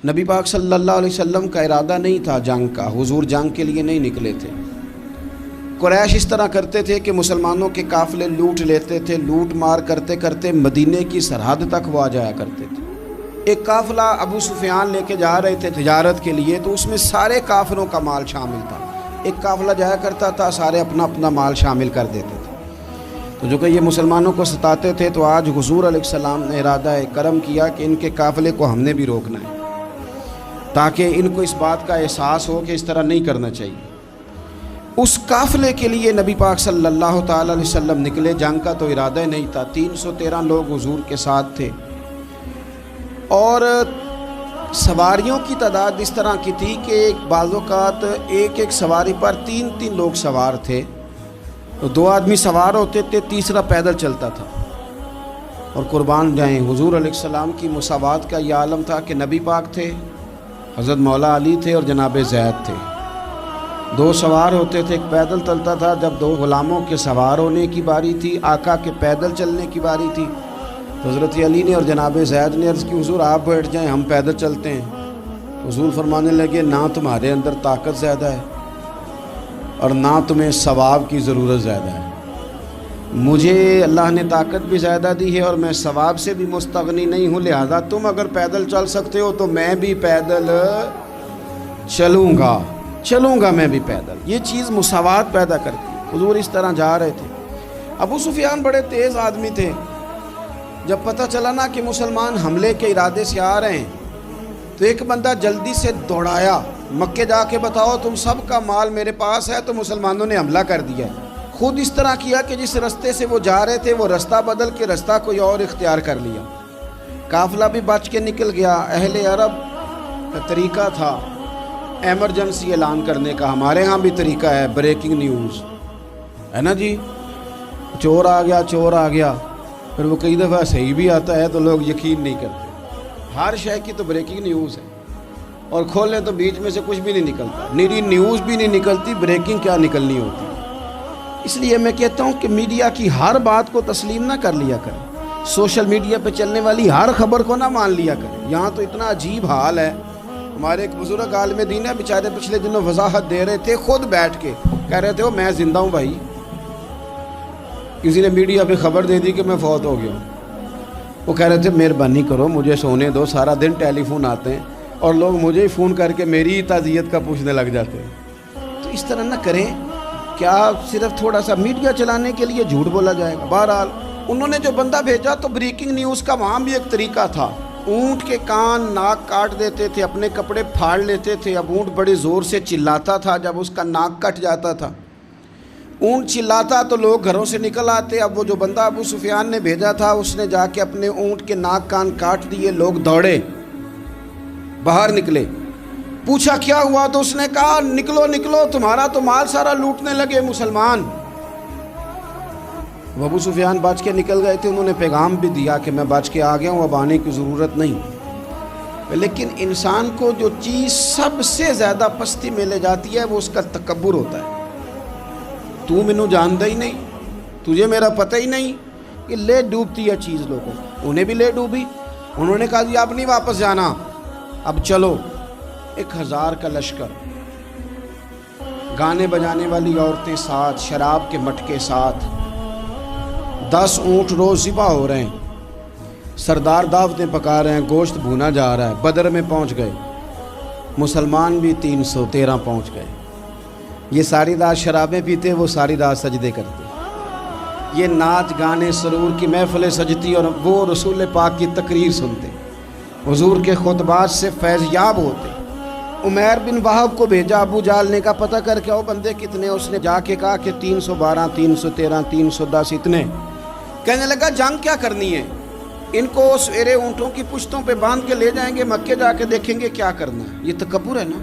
نبی پاک صلی اللہ علیہ وسلم کا ارادہ نہیں تھا جنگ کا، حضور جنگ کے لیے نہیں نکلے تھے۔ قریش اس طرح کرتے تھے کہ مسلمانوں کے قافلے لوٹ لیتے تھے، لوٹ مار کرتے کرتے مدینے کی سرحد تک وہ آ جایا کرتے تھے۔ ایک قافلہ ابو سفیان لے کے جا رہے تھے تجارت کے لیے، تو اس میں سارے کافروں کا مال شامل تھا۔ ایک قافلہ جایا کرتا تھا، سارے اپنا اپنا مال شامل کر دیتے تھے۔ تو جو کہ یہ مسلمانوں کو ستاتے تھے، تو آج حضور علیہ السلام نے ارادہ کرم کیا کہ ان کے قافلے کو ہم نے بھی روکنا ہے، تاکہ ان کو اس بات کا احساس ہو کہ اس طرح نہیں کرنا چاہیے۔ اس قافلے کے لیے نبی پاک صلی اللہ تعالی علیہ وسلم نکلے، جنگ کا تو ارادہ ہی نہیں تھا۔ 313 لوگ حضور کے ساتھ تھے، اور سواریوں کی تعداد اس طرح کی تھی کہ بعض اوقات ایک سواری پر 3 لوگ سوار تھے، تو 2 آدمی سوار ہوتے تھے، تیسرا پیدل چلتا تھا۔ اور قربان جائیں، حضور علیہ السلام کی مساوات کا یہ عالم تھا کہ نبی پاک تھے، حضرت مولا علی تھے اور جناب زید تھے۔ 2 سوار ہوتے تھے، ایک پیدل چلتا تھا۔ جب 2 غلاموں کے سوار ہونے کی باری تھی، آقا کے پیدل چلنے کی باری تھی، تو حضرت علی نے اور جناب زید نے عرض کی حضور آپ بیٹھ جائیں، ہم پیدل چلتے ہیں۔ حضور فرمانے لگے نہ تمہارے اندر طاقت زیادہ ہے اور نہ تمہیں ثواب کی ضرورت زیادہ ہے، مجھے اللہ نے طاقت بھی زیادہ دی ہے اور میں ثواب سے بھی مستغنی نہیں ہوں، لہذا تم اگر پیدل چل سکتے ہو تو میں بھی پیدل چلوں گا میں بھی پیدل۔ یہ چیز مساوات پیدا کرتی ہے۔ حضور اس طرح جا رہے تھے۔ ابو سفیان بڑے تیز آدمی تھے، جب پتہ چلا نا کہ مسلمان حملے کے ارادے سے آ رہے ہیں، تو ایک بندہ جلدی سے دوڑایا، مکے جا کے بتاؤ تم سب کا مال میرے پاس ہے، تو مسلمانوں نے حملہ کر دیا ہے۔ خود اس طرح کیا کہ جس رستے سے وہ جا رہے تھے وہ رستہ بدل کے رستہ کوئی اور اختیار کر لیا۔ قافلہ بھی بچ کے نکل گیا۔ اہل عرب کا طریقہ تھا ایمرجنسی اعلان کرنے کا، ہمارے ہاں بھی طریقہ ہے بریکنگ نیوز، ہے نا جی، چور آ گیا، پھر وہ کئی دفعہ صحیح بھی آتا ہے تو لوگ یقین نہیں کرتے۔ ہر شے کی تو بریکنگ نیوز ہے، اور کھولیں تو بیچ میں سے کچھ بھی نہیں نکلتا، نیری نیوز بھی نہیں نکلتی، بریکنگ کیا نکلنی ہوتی ہے۔ اس لیے میں کہتا ہوں کہ میڈیا کی ہر بات کو تسلیم نہ کر لیا کریں، سوشل میڈیا پہ چلنے والی ہر خبر کو نہ مان لیا کریں۔ یہاں تو اتنا عجیب حال ہے، ہمارے ایک بزرگ عالم دین ہے، بیچارے پچھلے دنوں وضاحت دے رہے تھے، خود بیٹھ کے کہہ رہے تھے میں زندہ ہوں بھائی، کسی نے میڈیا پہ خبر دے دی کہ میں فوت ہو گیا ہوں۔ وہ کہہ رہے تھے مہربانی کرو مجھے سونے دو، سارا دن ٹیلی فون آتے ہیں اور لوگ مجھے ہی فون کر کے میری ہی تعزیت کا پوچھنے لگ جاتے ہیں۔ تو اس طرح نہ کریں، کیا صرف تھوڑا سا میڈیا چلانے کے لیے جھوٹ بولا جائے گا؟ بہرحال انہوں نے جو بندہ بھیجا تو بریکنگ نیوز کا وہاں بھی ایک طریقہ تھا، اونٹ کے کان ناک کاٹ دیتے تھے، اپنے کپڑے پھاڑ لیتے تھے۔ اب اونٹ بڑے زور سے چلاتا تھا، جب اس کا ناک کٹ جاتا تھا، اونٹ چلاتا تو لوگ گھروں سے نکل آتے۔ اب وہ جو بندہ ابو سفیان نے بھیجا تھا، اس نے جا کے اپنے اونٹ کے ناک کان کاٹ دیے، لوگ دوڑے باہر نکلے، پوچھا کیا ہوا، تو اس نے کہا نکلو تمہارا تو مال سارا لوٹنے لگے مسلمان۔ وہ ابو سفیان بچ کے نکل گئے تھے، انہوں نے پیغام بھی دیا کہ میں بچ کے آ گیا ہوں، اب آنے کی ضرورت نہیں۔ لیکن انسان کو جو چیز سب سے زیادہ پستی میں لے جاتی ہے وہ اس کا تکبر ہوتا ہے۔ تو مینوں جانتا ہی نہیں، تجھے میرا پتہ ہی نہیں، کہ لے ڈوبتی ہے چیز لوگوں۔ انہیں بھی لے ڈوبی، انہوں نے کہا جی اب نہیں واپس جانا، اب چلو۔ 1000 کا لشکر، گانے بجانے والی عورتیں ساتھ، شراب کے مٹکے ساتھ، 10 اونٹ روز ذبح ہو رہے ہیں، سردار دعوتیں پکا رہے ہیں، گوشت بھونا جا رہا ہے۔ بدر میں پہنچ گئے، مسلمان بھی 313 پہنچ گئے۔ یہ ساری رات شرابیں پیتے، وہ ساری رات سجدے کرتے، یہ ناچ گانے سرور کی محفلیں سجتی اور وہ رسول پاک کی تقریر سنتے، حضور کے خطبات سے فیض یاب ہوتے۔ عمیر بن وہب کو بھیجا ابو جہل نے، کہا پتہ کر کے آؤ بندے کتنے۔ اس نے جا کے کہا کہ 312 313 310 اتنے۔ کہنے لگا جنگ کیا کرنی ہے، ان کو سویرے اونٹوں کی پشتوں پہ باندھ کے لے جائیں گے، مکے جا کے دیکھیں گے کیا کرنا ہے۔ یہ تکبر ہے نا۔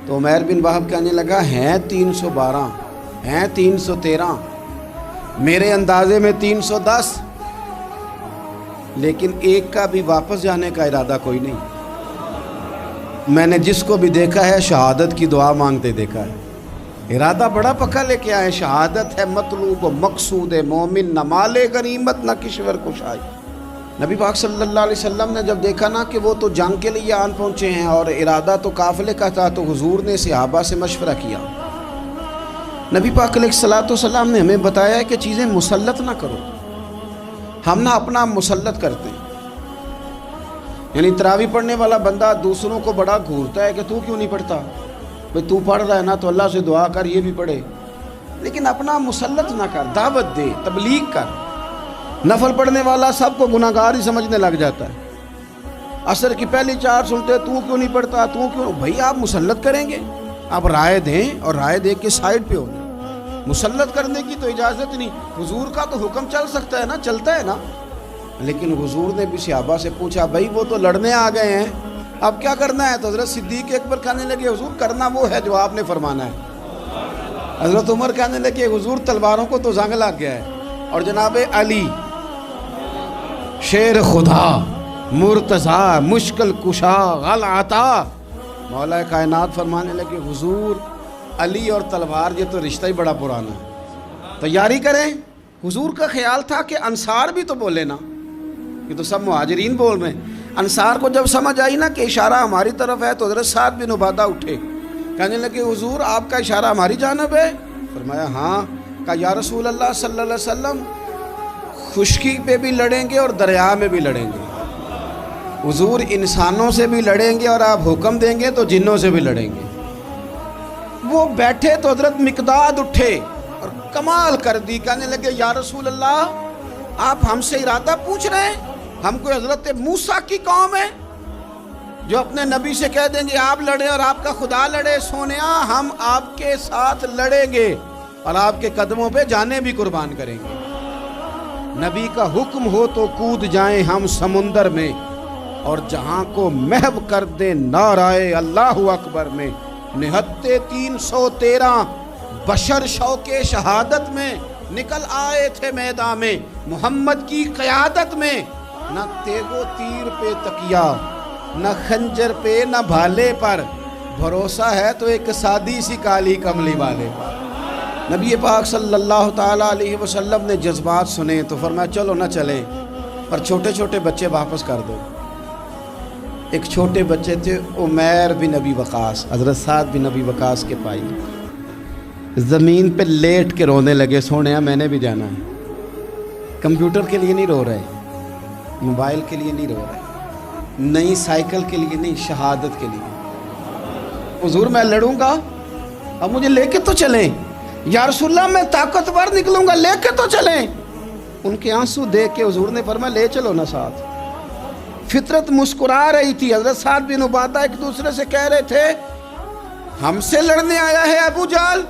تو عمیر بن وہب کہنے لگا ہیں 312 ہیں 313، میرے اندازے میں 310، لیکن ایک کا بھی واپس جانے کا ارادہ کوئی نہیں۔ میں نے جس کو بھی دیکھا ہے شہادت کی دعا مانگتے دیکھا ہے، ارادہ بڑا پکا لے کے آئے، شہادت ہے مطلوب و مقصود مومن، نہ مال غنیمت نہ کشور کشائی۔ نبی پاک صلی اللہ علیہ وسلم نے جب دیکھا نا کہ وہ تو جنگ کے لیے آن پہنچے ہیں اور ارادہ تو قافلے کا تھا، تو حضور نے صحابہ سے مشورہ کیا. نبی پاک علیہ الصلوۃ والسلام نے ہمیں بتایا ہے کہ چیزیں مسلط نہ کرو. ہم نہ اپنا مسلط کرتے ہیں، یعنی تراویح پڑھنے والا بندہ دوسروں کو بڑا گھورتا ہے کہ تو کیوں نہیں پڑھتا، بھئی تو پڑھ رہا ہے نا تو اللہ سے دعا کر یہ بھی پڑھے، لیکن اپنا مسلط نہ کر، دعوت دے، تبلیغ کر. نفل پڑھنے والا سب کو گناہگار ہی سمجھنے لگ جاتا ہے. عصر کی پہلی 4 سنتے تو کیوں نہیں پڑھتا، تو کیوں. بھئی آپ مسلط کریں گے، آپ رائے دیں اور رائے دے کے سائڈ پہ ہو جائیں. مسلط کرنے کی تو اجازت نہیں. حضور کا تو حکم چل سکتا ہے نا، چلتا ہے نا. لیکن حضور نے بھی صحابہ سے پوچھا، بھائی وہ تو لڑنے آ گئے ہیں، اب کیا کرنا ہے؟ تو حضرت صدیق اکبر کہنے لگے، حضور کرنا وہ ہے جو آپ نے فرمانا ہے. حضرت عمر کہنے لگے، حضور تلواروں کو تو زنگ لگ گیا ہے. اور جناب علی شیر خدا مرتضیٰ مشکل کشا غل عطا، مولا کائنات فرمانے لگے، حضور علی اور تلوار یہ تو رشتہ ہی بڑا پرانا ہے، تیاری کریں. حضور کا خیال تھا کہ انصار بھی تو بولے نا، یہ تو سب مہاجرین بول رہے ہیں. انصار کو جب سمجھ آئی نا کہ اشارہ ہماری طرف ہے تو حضرت سعد بن عبادہ اٹھے، کہنے لگے، حضور آپ کا اشارہ ہماری جانب ہے؟ فرمایا ہاں. کہا یا رسول اللہ صلی اللہ علیہ وسلم خشکی پہ بھی لڑیں گے اور دریا میں بھی لڑیں گے. حضور انسانوں سے بھی لڑیں گے اور آپ حکم دیں گے تو جنوں سے بھی لڑیں گے. وہ بیٹھے تو حضرت مقداد اٹھے اور کمال کر دی، کہنے لگے یا رسول اللہ آپ ہم سے ارادہ پوچھ رہے ہیں؟ ہم کوئی حضرت موسیٰ کی قوم ہے جو اپنے نبی سے کہہ دیں گے آپ لڑیں اور آپ کا خدا لڑے؟ سونیا ہم آپ کے ساتھ لڑیں گے اور آپ کے قدموں پہ جانیں بھی قربان کریں گے. نبی کا حکم ہو تو کود جائیں ہم سمندر میں اور جہاں کو محو کر دیں نعرہ اللہ اکبر میں. نہتے 313 بشر شوق شہادت میں نکل آئے تھے میدان میں محمد کی قیادت میں. نہ تیگ و تیر پہ تکیا، نہ خنجر پہ، نہ بھالے پر، بھروسہ ہے تو ایک سادی سی کالی کملی والے پر. نبی پاک صلی اللہ تعالیٰ علیہ وسلم نے جذبات سنے تو فرمایا چلو نہ چلیں، پر چھوٹے چھوٹے بچے واپس کر دو. ایک چھوٹے بچے تھے عمیر بن ابی وقاص، حضرت سعد بن ابی وقاص کے پائی، زمین پہ لیٹ کے رونے لگے، سونیا میں نے بھی جانا ہے. کمپیوٹر کے لیے نہیں رو رہے، موبائل کے لیے نہیں رو رہے، نئی سائیکل کے لیے نہیں، شہادت کے لیے. حضور میں لڑوں گا، اب مجھے لے کے تو چلیں. یا رسول اللہ میں طاقتور نکلوں گا، لے کے تو چلیں. ان کے آنسو دیکھ کے حضور نے فرمایا لے چلو نا ساتھ. فطرت مسکرا رہی تھی. حضرت سعد بن عبادہ ایک دوسرے سے کہہ رہے تھے ہم سے لڑنے آیا ہے ابو جہل،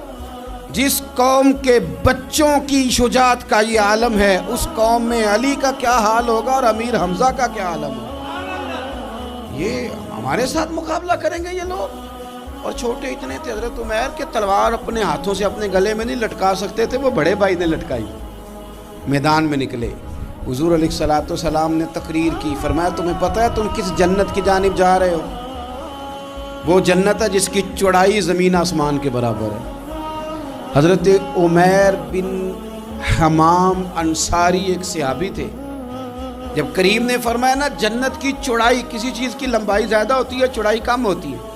جس قوم کے بچوں کی شجاعت کا یہ عالم ہے اس قوم میں علی کا کیا حال ہوگا اور امیر حمزہ کا کیا عالم ہوگا. یہ ہمارے ساتھ مقابلہ کریں گے یہ لوگ. اور چھوٹے اتنے تھے حضرت عمیر کے تلوار اپنے ہاتھوں سے اپنے گلے میں نہیں لٹکا سکتے تھے، وہ بڑے بھائی نے لٹکائی. میدان میں نکلے، حضور علیہ الصلوۃ والسلام نے تقریر کی، فرمایا تمہیں پتہ ہے تم کس جنت کی جانب جا رہے ہو؟ وہ جنت ہے جس کی چوڑائی زمین آسمان کے برابر ہے. حضرت عمیر بن حمام انصاری ایک صحابی تھے. جب کریم نے فرمایا نا جنت کی چوڑائی، کسی چیز کی لمبائی زیادہ ہوتی ہے چوڑائی کم ہوتی ہے،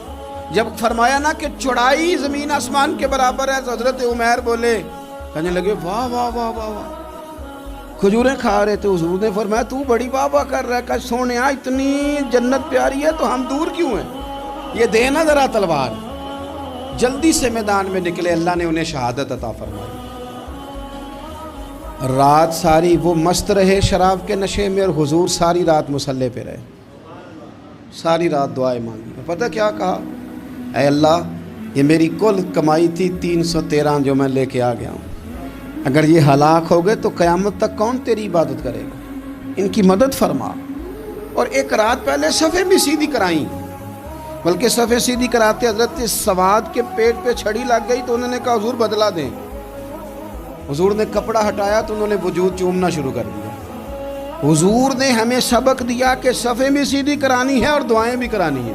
جب فرمایا نا کہ چوڑائی زمین آسمان کے برابر ہے تو حضرت عمیر بولے، کہنے لگے واہ واہ واہ واہ واہ. کھجوریں کھا رہے تھے، حضور نے فرمایا تو بڑی واہ واہ کر رہا ہے، کہ سونیا اتنی جنت پیاری ہے تو ہم دور کیوں ہیں، یہ دے نا ذرا تلوار. جلدی سے میدان میں نکلے، اللہ نے انہیں شہادت عطا فرمائی. رات ساری وہ مست رہے شراب کے نشے میں اور حضور ساری رات مصلی پہ رہے، ساری رات دعائیں مانگی. پتہ کیا کہا؟ اے اللہ یہ میری کل کمائی تھی 313 جو میں لے کے آ گیا ہوں، اگر یہ ہلاک ہو گئے تو قیامت تک کون تیری عبادت کرے گا، ان کی مدد فرما. اور ایک رات پہلے صفیں بھی سیدھی کرائیں، بلکہ صفیں سیدھی کراتے حضرت سواد کے پیٹ پہ چھڑی لگ گئی تو انہوں نے کہا حضور بدلا دیں. حضور نے کپڑا ہٹایا تو انہوں نے وجود چومنا شروع کر دیا. حضور نے ہمیں سبق دیا کہ صفیں بھی سیدھی کرانی ہے اور دعائیں بھی کرانی ہیں.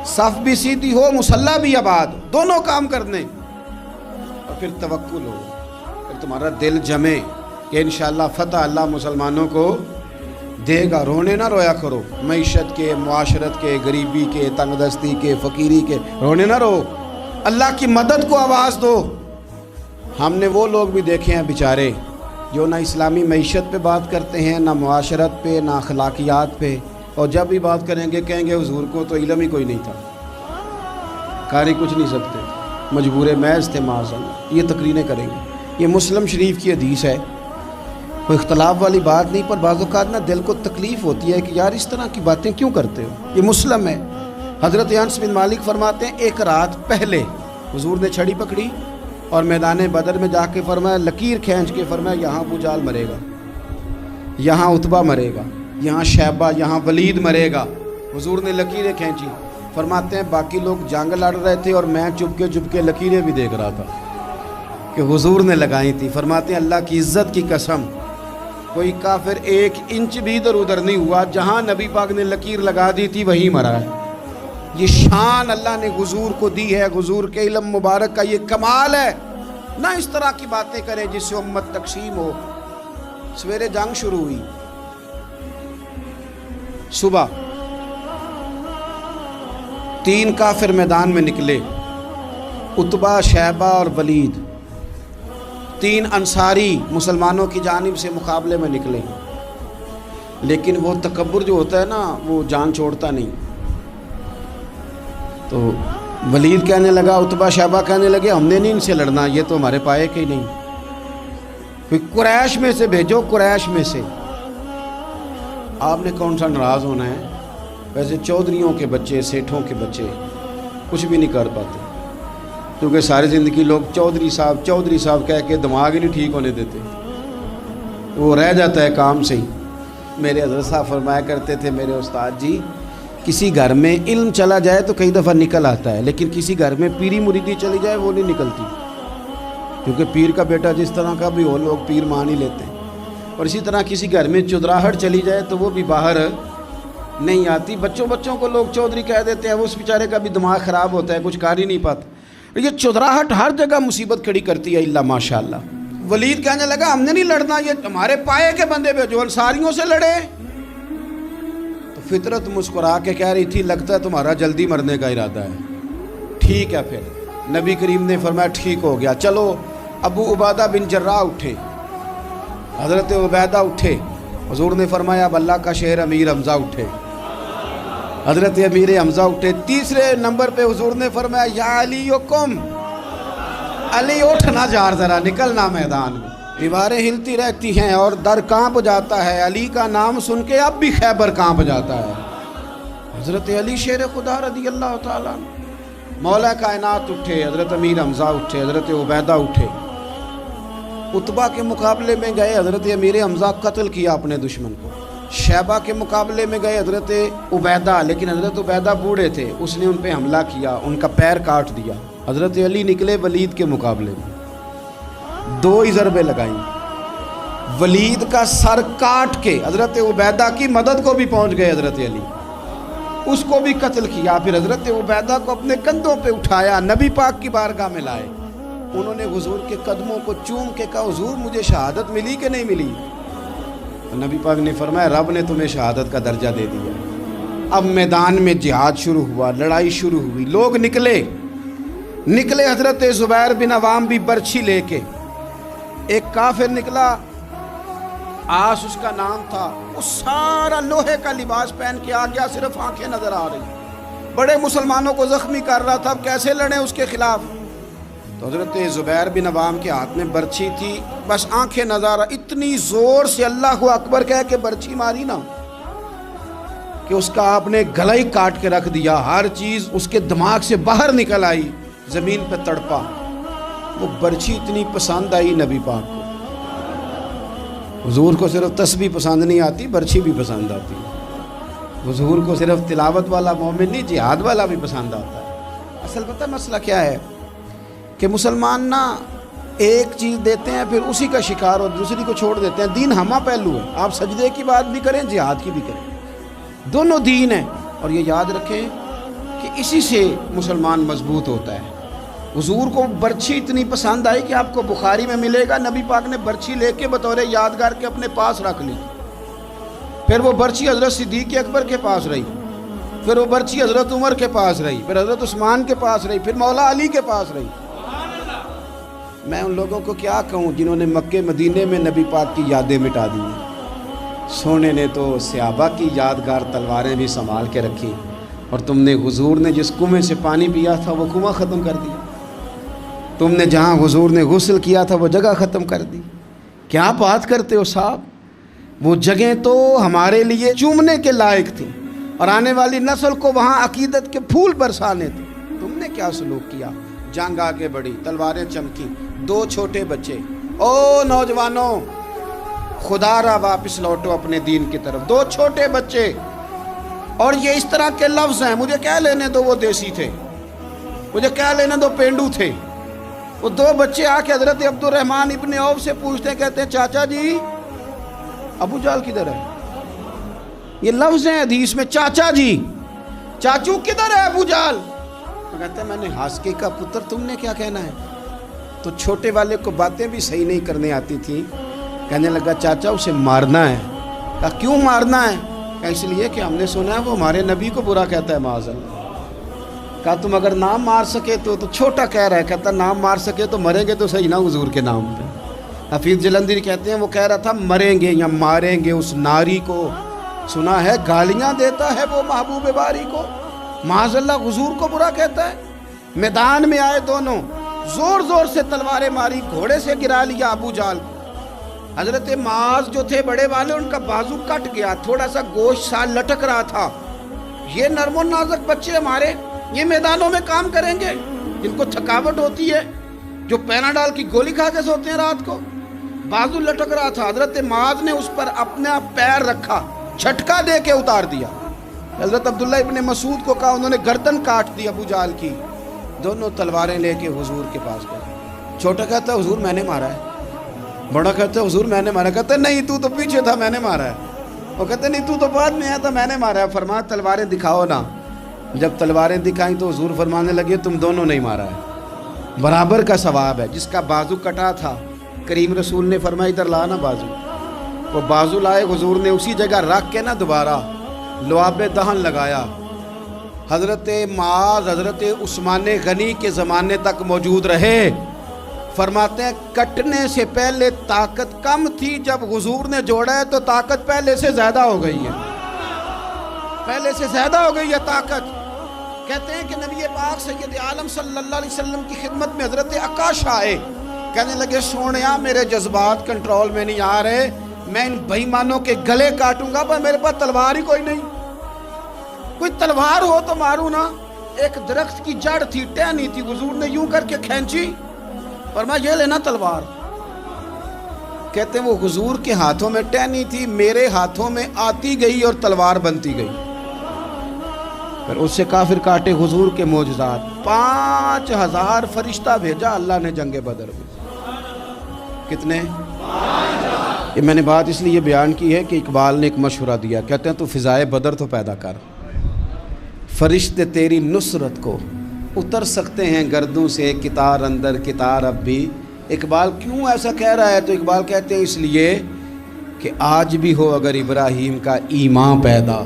صف بھی سیدھی ہو، مصلی بھی آباد، دونوں کام کرنے، اور پھر توکل ہو، پھر تمہارا دل جمے کہ انشاءاللہ فتح اللہ مسلمانوں کو دے گا. رونے نہ رویا کرو, معیشت کے, معاشرت کے, غریبی کے, تنگ دستی کے, فقیری کے رونے نہ رو. اللہ کی مدد کو آواز دو. ہم نے وہ لوگ بھی دیکھے ہیں بیچارے جو نہ اسلامی معیشت پہ بات کرتے ہیں, نہ معاشرت پہ, نہ اخلاقیات پہ, اور جب بھی بات کریں گے کہیں گے حضور کو تو علم ہی کوئی نہیں تھا, قاری کچھ نہیں سکتے, مجبور محض تھے معاذ. یہ تقریریں کریں گے. یہ مسلم شریف کی حدیث ہے, کوئی اختلاف والی بات نہیں, پر بعض اوقات نا دل کو تکلیف ہوتی ہے کہ یار اس طرح کی باتیں کیوں کرتے ہو. یہ مسلم ہے. حضرت انس بن مالک فرماتے ہیں ایک رات پہلے حضور نے چھڑی پکڑی اور میدان بدر میں جا کے فرمایا, لکیر کھینچ کے فرمایا یہاں ابو جہل مرے گا, یہاں عتبہ مرے گا, یہاں شیبہ, یہاں ولید مرے گا. حضور نے لکیریں کھینچی. فرماتے ہیں باقی لوگ جنگ لڑ رہے تھے اور میں چپ کے لکیریں بھی دیکھ رہا تھا کہ حضور نے لگائی تھی. فرماتے ہیں اللہ کی عزت کی قسم کوئی کافر 1 انچ بھی ادھر ادھر نہیں ہوا, جہاں نبی پاک نے لکیر لگا دی تھی وہیں مرا ہے. یہ شان اللہ نے حضور کو دی ہے, حضور کے علم مبارک کا یہ کمال ہے. نہ اس طرح کی باتیں کریں جس سے امت تقسیم ہو. سویرے جنگ شروع ہوئی, صبح 3 کافر میدان میں نکلے, عتبہ, شیبہ اور ولید. 3 انصاری مسلمانوں کی جانب سے مقابلے میں نکلے, لیکن وہ تکبر جو ہوتا ہے نا وہ جان چھوڑتا نہیں. تو ولید کہنے لگا, عتبہ شیبہ کہنے لگے ہم نے نہیں ان سے لڑنا, یہ تو ہمارے پائے کے ہی نہیں, کوئی قریش میں سے بھیجو, قریش میں سے. آپ نے کون سا ناراض ہونا ہے, ویسے چودھریوں کے بچے, سیٹھوں کے بچے کچھ بھی نہیں کر پاتے, کیونکہ ساری زندگی لوگ چودھری صاحب کہہ کے دماغ ہی نہیں ٹھیک ہونے دیتے, وہ رہ جاتا ہے کام سے ہی. میرے حضرت صاحب فرمایا کرتے تھے, میرے استاد جی, کسی گھر میں علم چلا جائے تو کئی دفعہ نکل آتا ہے, لیکن کسی گھر میں پیری مریدی چلی جائے وہ نہیں نکلتی, کیونکہ پیر کا بیٹا جس طرح کا بھی ہو لوگ پیر مان ہی لیتے ہیں. اور اسی طرح کسی گھر میں چودراہٹ چلی جائے تو وہ بھی باہر نہیں آتی. بچوں کو لوگ چودھری کہہ دیتے ہیں, اس بیچارے کا بھی دماغ خراب ہوتا ہے, کچھ کر ہی نہیں پاتا. یہ چودراہٹ ہر جگہ مصیبت کھڑی کرتی ہے الا ماشاءاللہ. ولید کہنے لگا ہم نے نہیں لڑنا, یہ ہمارے پائے کے بندے پہ جو انصاریوں سے لڑے. تو فطرت مسکرا کے کہہ رہی تھی لگتا ہے تمہارا جلدی مرنے کا ارادہ ہے. ٹھیک ہے. پھر نبی کریم نے فرمایا ٹھیک ہو گیا, چلو. ابو عبیدہ بن جراح اٹھے, حضرت عبیدہ اٹھے. حضور نے فرمایا اب اللہ کا شہر امیر حمزہ اٹھے. حضرت امیر حمزہ اٹھے. تیسرے نمبر پہ حضور نے فرمایا یا علی یکم, علی اٹھنا جار ذرا, نکلنا میدان میں. دیواریں ہلتی رہتی ہیں اور در کانپ جاتا ہے. علی کا نام سن کے اب بھی خیبر کانپ جاتا ہے. حضرت علی شیر خدا رضی اللہ تعالیٰ, مولا کائنات اٹھے, حضرت امیر حمزہ اٹھے, حضرت عبیدہ اٹھے. عتبہ کے مقابلے میں گئے, حضرت امیر حمزہ قتل کیا اپنے دشمن کو. شیبہ کے مقابلے میں گئے حضرت عبیدہ, لیکن حضرت عبیدہ بوڑھے تھے, اس نے ان پہ حملہ کیا, ان کا پیر کاٹ دیا. حضرت علی نکلے ولید کے مقابلے میں, 2 ہی ضربیں لگائیں, ولید کا سر کاٹ کے حضرت عبیدہ کی مدد کو بھی پہنچ گئے حضرت علی, اس کو بھی قتل کیا. پھر حضرت عبیدہ کو اپنے کندھوں پہ اٹھایا, نبی پاک کی بارگاہ میں لائے. انہوں نے حضور کے قدموں کو چوم کے کہا حضور مجھے شہادت ملی کہ نہیں ملی؟ نبی پاک نے فرمایا رب نے تمہیں شہادت کا درجہ دے دیا. اب میدان میں جہاد شروع ہوا, لڑائی شروع ہوئی, لوگ نکلے. حضرت زبیر بن عوام بھی برچھی لے کے. ایک کافر نکلا, آس اس کا نام تھا, وہ سارا لوہے کا لباس پہن کے آ گیا, صرف آنکھیں نظر آ رہی, بڑے مسلمانوں کو زخمی کر رہا تھا. اب کیسے لڑیں اس کے خلاف؟ تو حضرت زبیر بن عوام کے ہاتھ میں برچھی تھی, بس آنکھیں نظر, اتنی زور سے اللہ اکبر کہہ کے برچھی ماری نا کہ اس کا آپ نے گلا ہی کاٹ کے رکھ دیا. ہر چیز اس کے دماغ سے باہر نکل آئی, زمین پہ تڑپا. وہ برچھی اتنی پسند آئی نبی پاک کو. حضور کو صرف تسبیح پسند نہیں آتی, برچھی بھی پسند آتی. حضور کو صرف تلاوت والا مومن نہیں, جہاد والا بھی پسند آتا ہے. اصل پتہ مسئلہ کیا ہے کہ مسلمان نا ایک چیز دیتے ہیں پھر اسی کا شکار اور دوسری کو چھوڑ دیتے ہیں. دین ہمہ پہلو ہے, آپ سجدے کی بات بھی کریں, جہاد کی بھی کریں, دونوں دین ہیں. اور یہ یاد رکھیں کہ اسی سے مسلمان مضبوط ہوتا ہے. حضور کو برچھی اتنی پسند آئی کہ آپ کو بخاری میں ملے گا, نبی پاک نے برچھی لے کے بطور یادگار کے اپنے پاس رکھ لی. پھر وہ برچی حضرت صدیق اکبر کے پاس رہی، پھر وہ برچی حضرت عمر کے پاس رہی، پھر حضرت عثمان کے پاس رہی، پھر مولا علی کے پاس رہی۔ میں ان لوگوں کو کیا کہوں جنہوں نے مکے مدینے میں نبی پاک کی یادیں مٹا دی ہیں۔ سونے نے تو صحابہ کی یادگار تلواریں بھی سنبھال کے رکھی، اور تم نے حضور نے جس کنویں سے پانی پیا تھا وہ کنواں ختم کر دیا، تم نے جہاں حضور نے غسل کیا تھا وہ جگہ ختم کر دی۔ کیا بات کرتے ہو صاحب، وہ جگہیں تو ہمارے لیے چومنے کے لائق تھیں اور آنے والی نسل کو وہاں عقیدت کے پھول برسانے تھے۔ تم نے کیا سلوک کیا؟ جنگ آگے بڑھی، تلواریں چمکی، 2 چھوٹے بچے۔ او نوجوانوں، خدا را واپس لوٹو اپنے دین کی طرف۔ 2 چھوٹے بچے، اور یہ اس طرح کے لفظ ہیں، مجھے کہہ لینے دو وہ دیسی تھے، مجھے کہہ لینے دو پینڈو تھے۔ وہ 2 بچے آ کے حضرت عبد الرحمن ابن عوف سے پوچھتے ہیں، کہتے ہیں چاچا جی ابو جہل کدھر ہے؟ یہ لفظ ہیں حدیث میں، چاچا جی، چاچو کدھر ہے ابو جہل؟ تو کہتے ہیں میں نے ہاسکے کا پتر، تم نے کیا کہنا ہے؟ تو چھوٹے والے کو باتیں بھی صحیح نہیں کرنے آتی تھی، کہنے لگا چاچا اسے مارنا ہے۔ کہا کیوں مارنا ہے؟ کہا اس لیے کہ ہم نے سنا ہے وہ ہمارے نبی کو برا کہتا ہے معاذ اللہ۔ کہا تم اگر نام مار سکے تو چھوٹا کہہ رہا ہے، کہتا نام مار سکے تو مریں گے تو صحیح نا حضور کے نام پہ۔ حفیظ جلندری کہتے ہیں وہ کہہ رہا تھا مریں گے یا ماریں گے اس ناری کو، سنا ہے گالیاں دیتا ہے وہ محبوب باری کو، معاذ اللہ حضور کو برا کہتا ہے۔ میدان میں آئے دونوں، زور زور سے تلواریں ماری، گھوڑے سے گرا لیا ابو جہل کو۔ حضرت معاذ جو تھے بڑے والے، ان کا بازو کٹ گیا، تھوڑا سا گوشت سا لٹک رہا تھا۔ یہ نرم و نازک بچے ہمارے، یہ میدانوں میں کام کریں گے؟ جن کو تھکاوٹ ہوتی ہے، جو پیناڈال کی گولی کھا کے سوتے ہیں رات کو۔ بازو لٹک رہا تھا، حضرت معاذ نے اس پر اپنا پیر رکھا، جھٹکا دے کے اتار دیا۔ حضرت عبداللہ ابن مسعود کو کہا، انہوں نے گردن کاٹ دی ابو جہل کی۔ دونوں تلواریں لے کے حضور کے پاس گئے۔ چھوٹا کہتا ہے حضور میں نے مارا ہے، بڑا کہتا ہے حضور میں نے مارا ہے۔ کہتا ہے نہیں تو پیچھے تھا، میں نے مارا ہے۔ وہ کہتے نہیں تو بعد میں آیا تھا، میں نے مارا ہے۔ فرمایا تلواریں دکھاؤ نا۔ جب تلواریں دکھائیں تو حضور فرمانے لگے تم دونوں نہیں مارا ہے، برابر کا ثواب ہے۔ جس کا بازو کٹا تھا کریم رسول نے فرمایا ادھر لا نا بازو۔ وہ بازو لائے، حضور نے اسی جگہ رکھ کے نا دوبارہ لعاب دہن لگایا۔ حضرت معاذ حضرت عثمان غنی کے زمانے تک موجود رہے۔ فرماتے ہیں کٹنے سے پہلے طاقت کم تھی، جب حضور نے جوڑا ہے تو طاقت پہلے سے زیادہ ہو گئی ہے، پہلے سے زیادہ ہو گئی ہے طاقت۔ کہتے ہیں کہ نبی پاک سید عالم صلی اللہ علیہ وسلم کی خدمت میں حضرت عکاش آئے، کہنے لگے سونیا میرے جذبات کنٹرول میں نہیں آ رہے، میں ان بے ایمانوں کے گلے کاٹوں گا، پر میرے پاس تلوار ہی کوئی نہیں، کوئی تلوار ہو تو ماروں نا۔ ایک درخت کی جڑ تھی، ٹہنی تھی، حضور نے یوں کر کے کھینچی، فرمایا یہ لینا تلوار۔ کہتے ہیں وہ حضور کے ہاتھوں میں ٹہنی تھی، میرے ہاتھوں میں آتی گئی اور تلوار بنتی گئی۔ پھر اس سے کافر کاٹے حضور کے معجزات۔ 5000 فرشتہ بھیجا اللہ نے جنگ بدر میں۔ کتنے؟ یہ میں نے بات اس لیے بیان کی ہے کہ اقبال نے ایک مشورہ دیا، کہتے ہیں تو فضائے بدر تو پیدا کر، فرشتے تیری نصرت کو اتر سکتے ہیں گردوں سے، کتار اندر کتار اب بھی۔ اقبال کیوں ایسا کہہ رہا ہے؟ تو اقبال کہتے ہیں اس لیے کہ آج بھی ہو اگر ابراہیم کا ایمان پیدا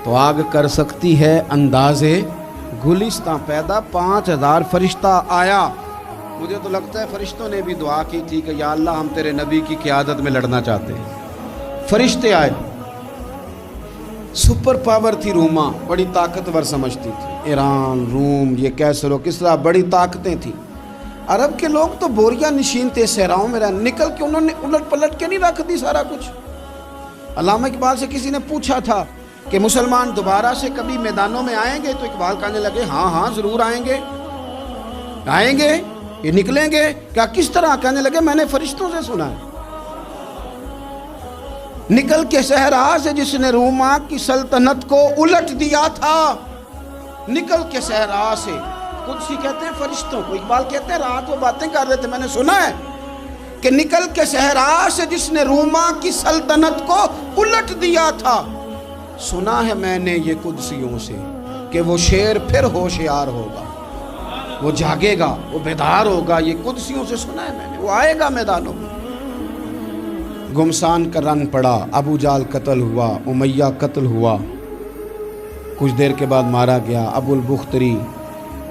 تو آگ کر سکتی ہے انداز گلستان پیدا۔ 5000 فرشتہ آیا۔ مجھے تو لگتا ہے فرشتوں نے بھی دعا کی تھی کہ یا اللہ ہم تیرے نبی کی قیادت میں لڑنا چاہتے ہیں۔ فرشتے آئے، سپر پاور تھی روما، بڑی طاقتور سمجھتی تھی، ایران، روم، یہ کیسر و کسرا، بڑی طاقتیں تھیں۔ عرب کے لوگ تو بوریا نشین تھے، صحراؤں میں نکل کے انہوں نے الٹ پلٹ کے نہیں رکھ دی سارا کچھ۔ علامہ اقبال سے کسی نے پوچھا تھا کہ مسلمان دوبارہ سے کبھی میدانوں میں آئیں گے؟ تو اقبال کہنے لگے ہاں ہاں ضرور آئیں گے، آئیں گے، یہ نکلیں گے۔ کیا کس طرح؟ کہنے لگے میں نے فرشتوں سے سنا ہے، نکل کے صحرا سے جس نے روما کی سلطنت کو الٹ دیا تھا، نکل کے صحرا سے۔ قدسی کہتے ہیں فرشتوں کو، اقبال کہتے ہیں رات وہ باتیں کر رہے تھے، میں نے سنا ہے کہ نکل کے صحرا سے جس نے روما کی سلطنت کو الٹ دیا تھا، سنا ہے میں نے یہ قدسیوں سے کہ وہ شیر پھر ہوشیار ہوگا، وہ جاگے گا، وہ بیدار ہوگا۔ یہ قدسیوں سے سنا ہے میں نے، وہ آئے گا میدانوں میں۔ گھمسان کا رن پڑا، ابو جال قتل ہوا، امیہ قتل ہوا، کچھ دیر کے بعد مارا گیا، ابو البختری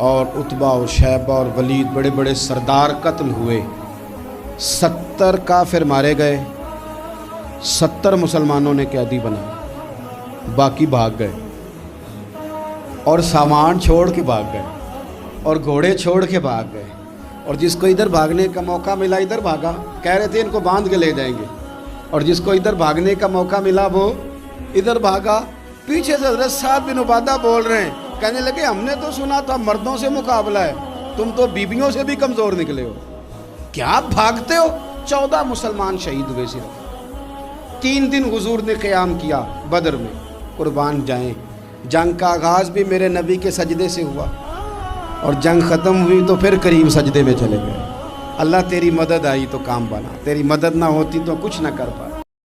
اور عتبہ اور شیبہ اور ولید بڑے بڑے سردار قتل ہوئے، 70 کافر مارے گئے، 70 مسلمانوں نے قیدی بنا، باقی بھاگ گئے اور سامان چھوڑ کے بھاگ گئے اور گھوڑے چھوڑ کے بھاگ گئے، اور جس کو ادھر بھاگنے کا موقع ملا ادھر بھاگا، کہہ رہے تھے ان کو باندھ کے لے جائیں گے، اور جس کو ادھر بھاگنے کا موقع ملا وہ ادھر بھاگا۔ پیچھے سے حضرت سعد بن عبادہ بول رہے ہیں، کہنے لگے ہم نے تو سنا تھا مردوں سے مقابلہ ہے، تم تو بیویوں سے بھی کمزور نکلے ہو، کیا بھاگتے ہو؟ 14 مسلمان شہید ہوئے صرف۔ 3 دن حضور نے قیام کیا بدر میں، قربان جائیں۔ جنگ کا آغاز بھی میرے نبی کے سجدے سے ہوا، اور جنگ ختم ہوئی تو پھر کریم سجدے میں چلے گئے۔ اللہ تیری مدد آئی تو کام بنا، تیری مدد نہ ہوتی تو کچھ نہ کر پاتا۔